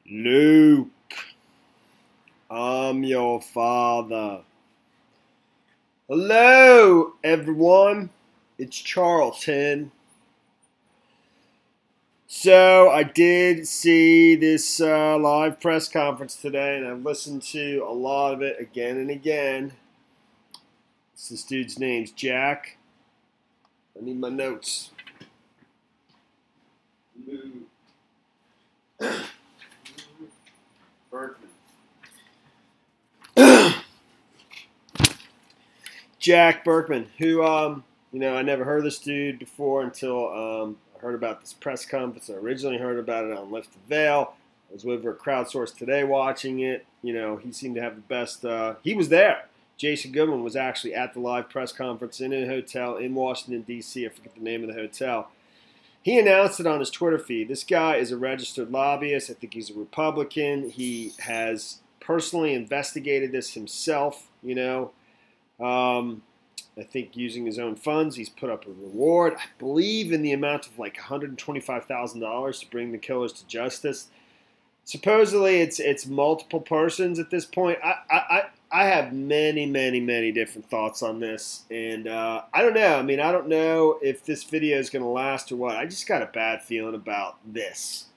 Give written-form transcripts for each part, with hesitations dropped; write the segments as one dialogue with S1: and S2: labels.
S1: Luke, I'm your father. Hello, everyone. It's Charlton. So I did see this live press conference today, and I've listened to a lot of it again and again. This dude's name's Jack. I need my notes. Berkman. Jack Berkman, who, I never heard of this dude before until I heard about this press conference. I originally heard about it on Lift the Veil. I was over at Crowdsource today watching it. He seemed to have the best. He was there. Jason Goodman was actually at the live press conference in a hotel in Washington, D.C. I forget the name of the hotel. He announced it on his Twitter feed. This guy is a registered lobbyist. I think he's a Republican. He has personally investigated this himself, I think using his own funds. He's put up a reward, I believe in the amount of like $125,000 to bring the killers to justice. Supposedly it's multiple persons at this point. I have many different thoughts on this, and I don't know. I don't know if this video is going to last or what. I just got a bad feeling about this.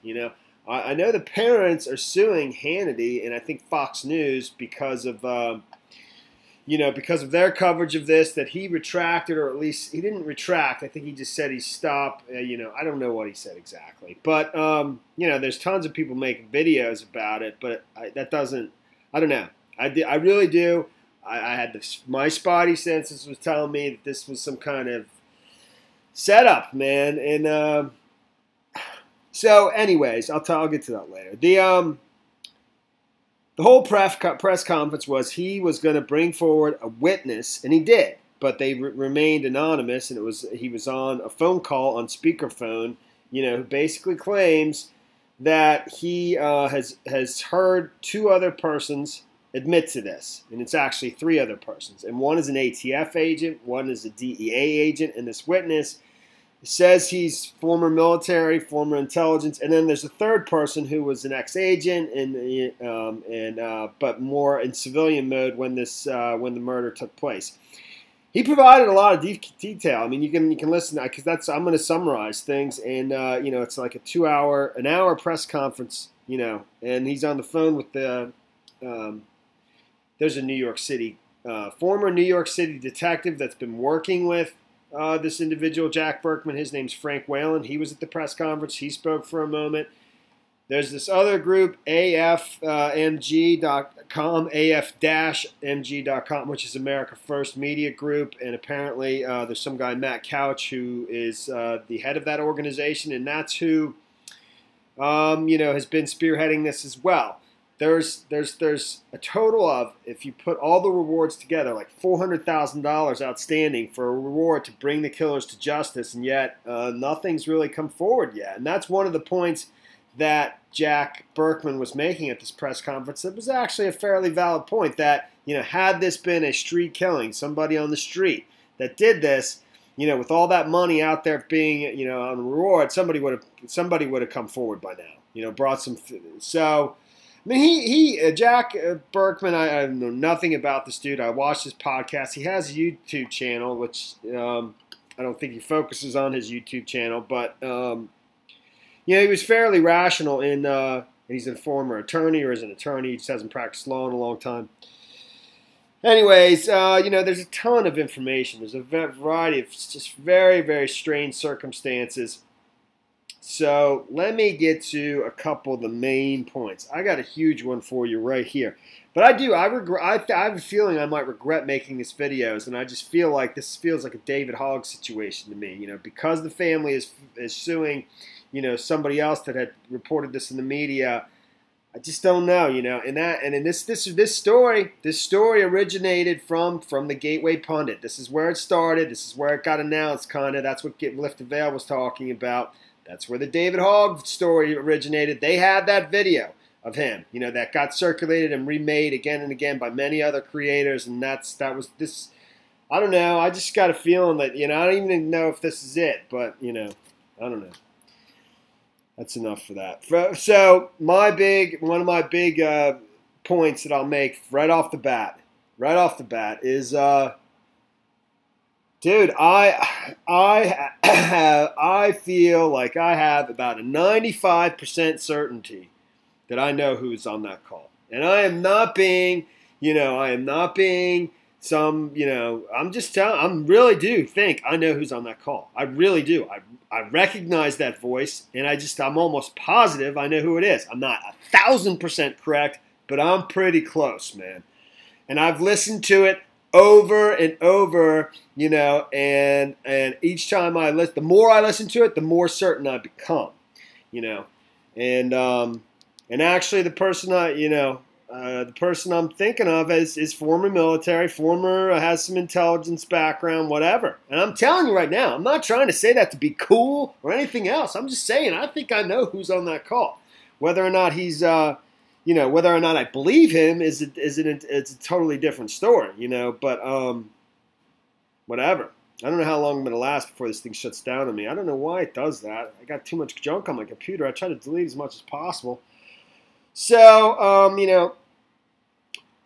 S1: I know the parents are suing Hannity and I think Fox News because of because of their coverage of this, that he retracted, or at least he didn't retract. I think he just said he stopped. I don't know what he said exactly, but there's tons of people making videos about it, but that doesn't. I don't know. I really do. I had this. My spidey senses was telling me that this was some kind of setup, man. And so, anyways, I'll get to that later. The whole press conference was he was going to bring forward a witness, and he did, but they remained anonymous, and he was on a phone call on speakerphone, who basically claims that he has heard two other persons admit to this, and it's actually three other persons, and one is an ATF agent, one is a DEA agent, and this witness says he's former military, former intelligence, and then there's a third person who was an ex-agent, but more in civilian mode when the murder took place. He provided a lot of detail. You can listen because I'm going to summarize things, and it's like an hour press conference, and he's on the phone with there's a New York City former New York City detective that's been working with this individual, Jack Berkman. His name's Frank Whalen. He was at the press conference. He spoke for a moment. There's this other group, AFMG.com, AF-MG.com, which is America First Media Group. And apparently there's some guy, Matt Couch, who is the head of that organization. And that's who, has been spearheading this as well. There's a total of, if you put all the rewards together, like $400,000 outstanding for a reward to bring the killers to justice, and yet nothing's really come forward yet. And that's one of the points that Jack Berkman was making at this press conference. It was actually a fairly valid point that, had this been a street killing, somebody on the street that did this, with all that money out there being, on reward, somebody would have come forward by now, brought some. So. Jack Berkman, I know nothing about this dude. I watched his podcast. He has a YouTube channel, which I don't think he focuses on his YouTube channel, but he was fairly rational he's a former attorney, or is an attorney. He just hasn't practiced law in a long time. Anyways, there's a ton of information. There's a variety of just very, very strange circumstances. So let me get to a couple of the main points. I got a huge one for you right here. But I have a feeling I might regret making these videos, and I just feel like this feels like a David Hogg situation to me. Because the family is suing, somebody else that had reported this in the media. I just don't know, and this story originated from the Gateway Pundit. This is where it started. This is where it got announced, kind of. That's what Lift the Veil was talking about. That's where the David Hogg story originated. They had that video of him, that got circulated and remade again and again by many other creators, and that was this. I don't know. I just got a feeling that I don't even know if this is it, but I don't know. That's enough for that. So one of my big points that I'll make right off the bat is, dude, I feel like I have about a 95% certainty that I know who's on that call, and I am not being some, I'm just telling, I really do think I know who's on that call. I really do. I recognize that voice, and I'm almost positive I know who it is. I'm not 1,000% correct, but I'm pretty close, man. And I've listened to it over and over, and each time the more I listen to it, the more certain I become, and actually the person the person I'm thinking of is former military, has some intelligence background, whatever. And I'm telling you right now, I'm not trying to say that to be cool or anything else. I'm just saying I think I know who's on that call. Whether or not he's, whether or not I believe him it's a totally different story, But whatever. I don't know how long I'm going to last before this thing shuts down on me. I don't know why it does that. I got too much junk on my computer. I try to delete as much as possible. So,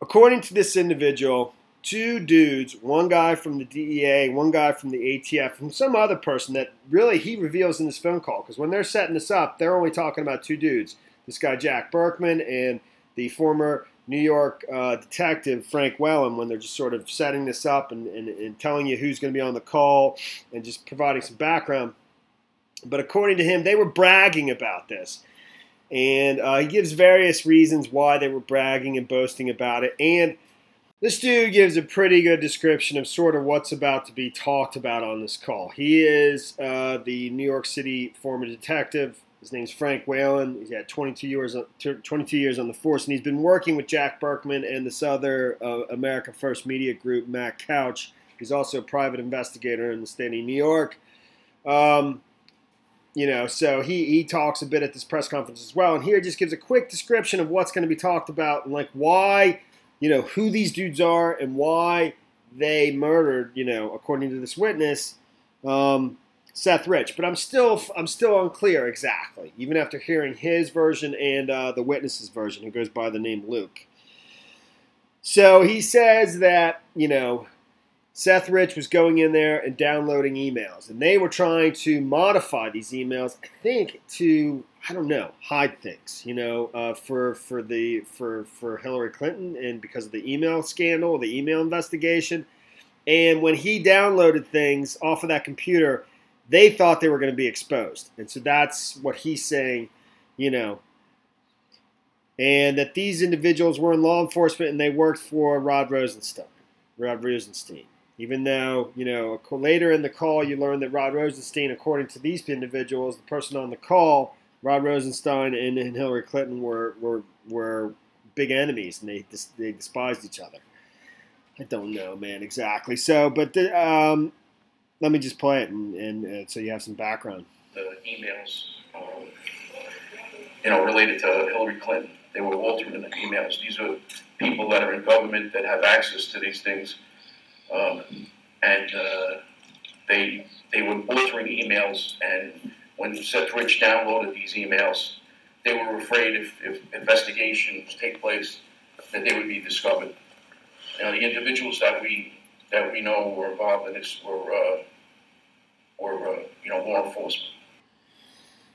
S1: according to this individual, two dudes, one guy from the DEA, one guy from the ATF, and some other person that really he reveals in this phone call. Because when they're setting this up, they're only talking about two dudes. This guy, Jack Berkman, and the former New York detective, Frank Whalen, when they're just sort of setting this up and telling you who's going to be on the call and just providing some background. But according to him, they were bragging about this. And he gives various reasons why they were bragging and boasting about it. And this dude gives a pretty good description of sort of what's about to be talked about on this call. He is the New York City former detective. His name's Frank Whalen. He's had 22 years on the force, and he's been working with Jack Berkman and this other America First Media Group, Matt Couch. He's also a private investigator in the state of New York. So he talks a bit at this press conference as well. And here just gives a quick description of what's going to be talked about and like why, who these dudes are and why they murdered, according to this witness, Seth Rich. But I'm still unclear exactly, even after hearing his version and the witness's version, who goes by the name Luke. So he says that, Seth Rich was going in there and downloading emails, and they were trying to modify these emails, I think, to, hide things, for Hillary Clinton, and because of the email scandal, the email investigation. And when he downloaded things off of that computer, they thought they were going to be exposed, and so that's what he's saying, and that these individuals were in law enforcement and they worked for Rod Rosenstein. Even though, later in the call you learn that Rod Rosenstein, according to these individuals, the person on the call, Rod Rosenstein and Hillary Clinton were big enemies, and they despised each other. I don't know, man, exactly. So, but let me just play it, and so you have some background.
S2: The emails, related to Hillary Clinton, they were altered in the emails. These are people that are in government that have access to these things. They were altering emails, and when Seth Rich downloaded these emails, they were afraid if investigations take place that they would be discovered. The individuals that we know were involved in this were law enforcement.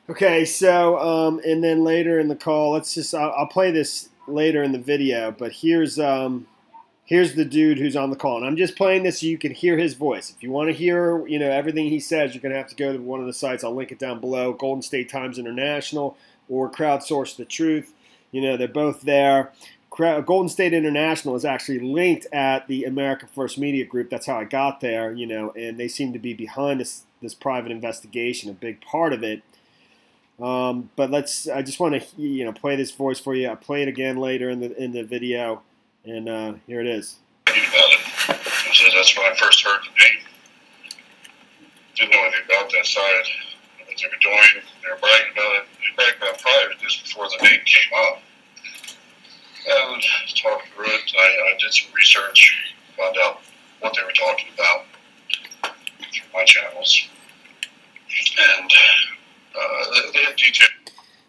S1: Okay, so and then later in the call, I'll play this later in the video, but here's the dude who's on the call, and I'm just playing this so you can hear his voice. If you want to hear, everything he says, you're going to have to go to one of the sites. I'll link it down below, Golden State Times International or Crowdsource the Truth. They're both there. Golden State International is actually linked at the America First Media Group. That's how I got there, and they seem to be behind this private investigation, a big part of it. But I just want to, play this voice for you. I'll play it again later in the video. And here it is.
S3: So that's when I first heard the name. Didn't know anything about that side. What they were doing, they were bragging about it. They bragged about prior to this before the name came up. And talking through it, I did some research, found out what they were talking about through my channels. And they had detailed.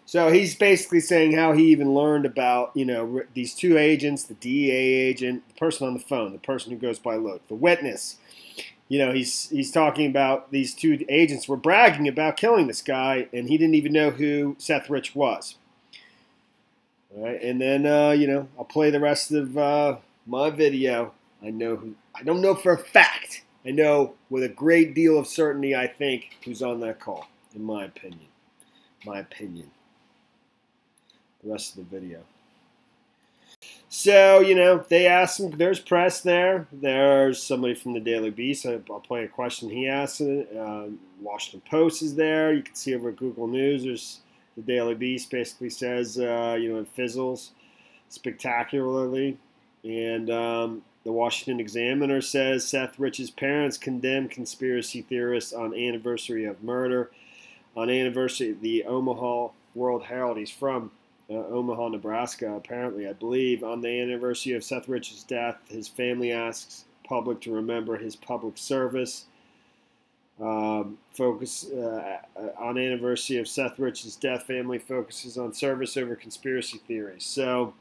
S1: So he's basically saying how he even learned about, you know, these two agents, the DEA agent, the person on the phone, the person who goes by Luke, the witness. You know, he's talking about these two agents were bragging about killing this guy, and he didn't even know who Seth Rich was. All right, and then, you know, I'll play the rest of my video. I don't know for a fact. I know with a great deal of certainty, I think, who's on that call, in my opinion. My opinion. The rest of the video. So, you know, they asked him, there's press there. There's somebody from the Daily Beast. I'll play a question he asked. Washington Post is there. You can see over at Google News, there's the Daily Beast basically says, you know, it fizzles spectacularly. And the Washington Examiner says Seth Rich's parents condemn conspiracy theorists on anniversary of murder. On anniversary, the Omaha World Herald, he's from Omaha, Nebraska, apparently, I believe. On the anniversary of Seth Rich's death, his family asks public to remember his public service. On anniversary of Seth Rich's death, family focuses on service over conspiracy theories. So,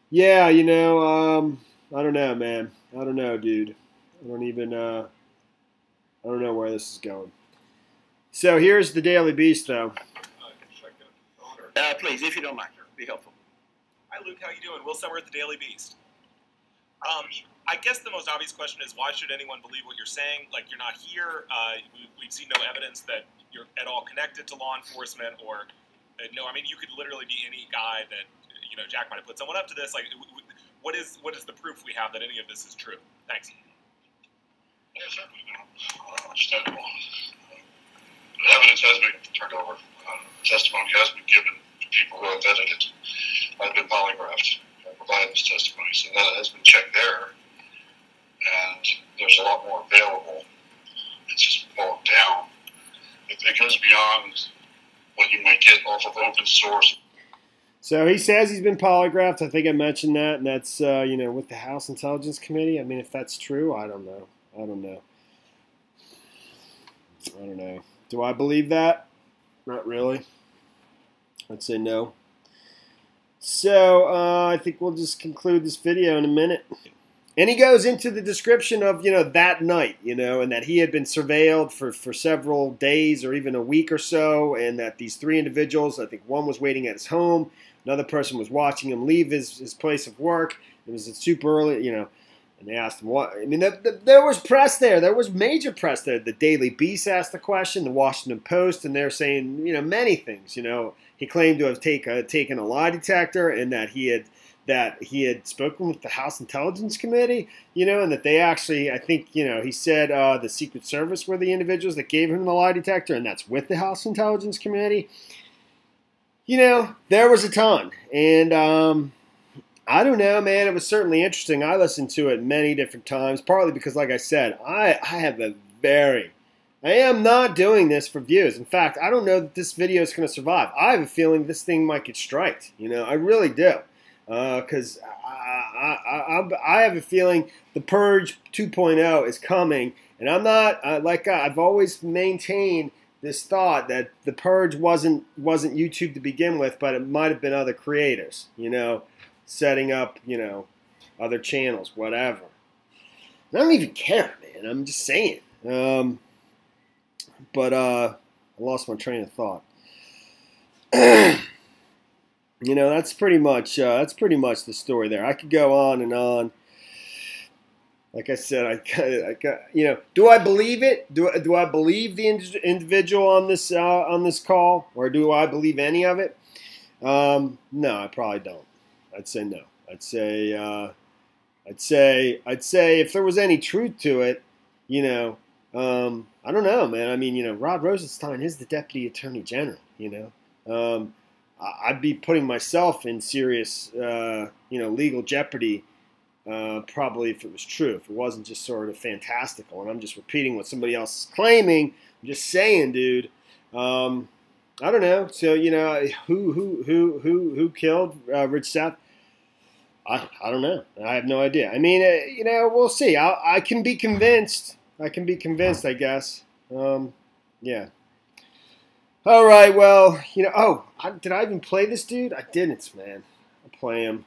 S1: yeah, you know, I don't know, man. I don't know, dude. I don't know where this is going. So here's the Daily Beast, though.
S4: Please, if you don't mind, be helpful.
S5: Hi, Luke. How you doing? Will Summer at the Daily Beast. I guess the most obvious question is, why should anyone believe what you're saying? Like, you're not here. We've seen no evidence that you're at all connected to law enforcement, or no. I mean, you could literally be any guy that, you know, Jack might have put someone up to this. Like, what is the proof we have that any of this is true? Thanks.
S3: Yeah, certainly. Understandable. Evidence has been turned over. Testimony has been given to people who have vetted it. I've been polygraphed. Provided this testimony, so that has been checked there, and there's a lot more available. It's just bogged down. It goes beyond what you might get off of open source.
S1: So he says he's been polygraphed. I think I mentioned that, and that's you know, with the House Intelligence Committee. I mean, if that's true, I don't know. I don't know. Do I believe that? Not really. I'd say no. So I think we'll just conclude this video in a minute. And he goes into the description of, you know, that night, you know, and that he had been surveilled for several days or even a week or so, and that these three individuals, I think one was waiting at his home, another person was watching him leave his place of work. It was super early, you know, and they asked him what. I mean, there was press there. There was major press there. The Daily Beast asked the question, the Washington Post, and they're saying, you know, many things, you know. He claimed to have taken a lie detector, and that he had spoken with the House Intelligence Committee, you know, and that they actually, I think, you know, he said the Secret Service were the individuals that gave him the lie detector, and that's with the House Intelligence Committee. You know, there was a ton, and I don't know, man. It was certainly interesting. I listened to it many different times, partly because, like I said, I am not doing this for views. In fact, I don't know that this video is going to survive. I have a feeling this thing might get striked. You know, I really do. Because I have a feeling the Purge 2.0 is coming. And I'm not, I've always maintained this thought that the Purge wasn't YouTube to begin with, but it might have been other creators, you know, setting up, you know, other channels, whatever. And I don't even care, man. I'm just saying. But I lost my train of thought. You know, that's pretty much the story there. I could go on and on. Like I said, you know, do I believe it? Do I believe the individual on this call, or do I believe any of it? No, I probably don't. I'd say no. I'd say if there was any truth to it, you know. I don't know, man. I mean, you know, Rod Rosenstein is the Deputy Attorney General, you know. I'd be putting myself in serious, you know, legal jeopardy, probably if it was true, if it wasn't just sort of fantastical. And I'm just repeating what somebody else is claiming. I'm just saying, dude. I don't know. So, you know, who killed Rich Seth? I don't know. I have no idea. I mean, you know, we'll see. I can be convinced. I guess. Yeah. All right, well, you know, did I even play this dude? I didn't, man. I'll play him.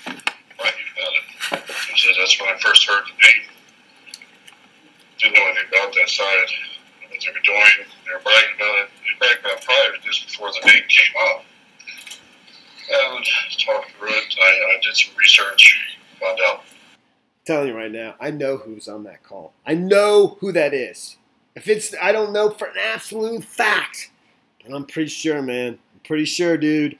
S3: Right, you got it. He said that's when I first heard the name. Didn't know anything about that side, what they were doing. They were bragging about it. They bragged about prior to this before the name came up. And talked through it. I did some research, found out.
S1: I'm telling you right now, I know who's on that call. I know who that is. If it's, I don't know for an absolute fact, but I'm pretty sure, man. I'm pretty sure, dude.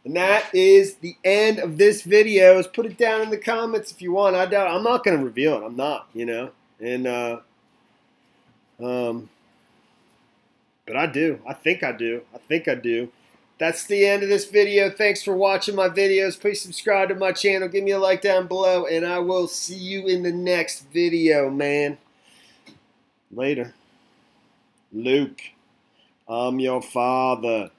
S1: And that is the end of this video. Just put it down in the comments if you want. I doubt I'm not going to reveal it. I'm not, you know. And but I do. I think I do. I think I do. That's the end of this video. Thanks for watching my videos. Please subscribe to my channel. Give me a like down below, and I will see you in the next video, man. Later. Luke, I'm your father.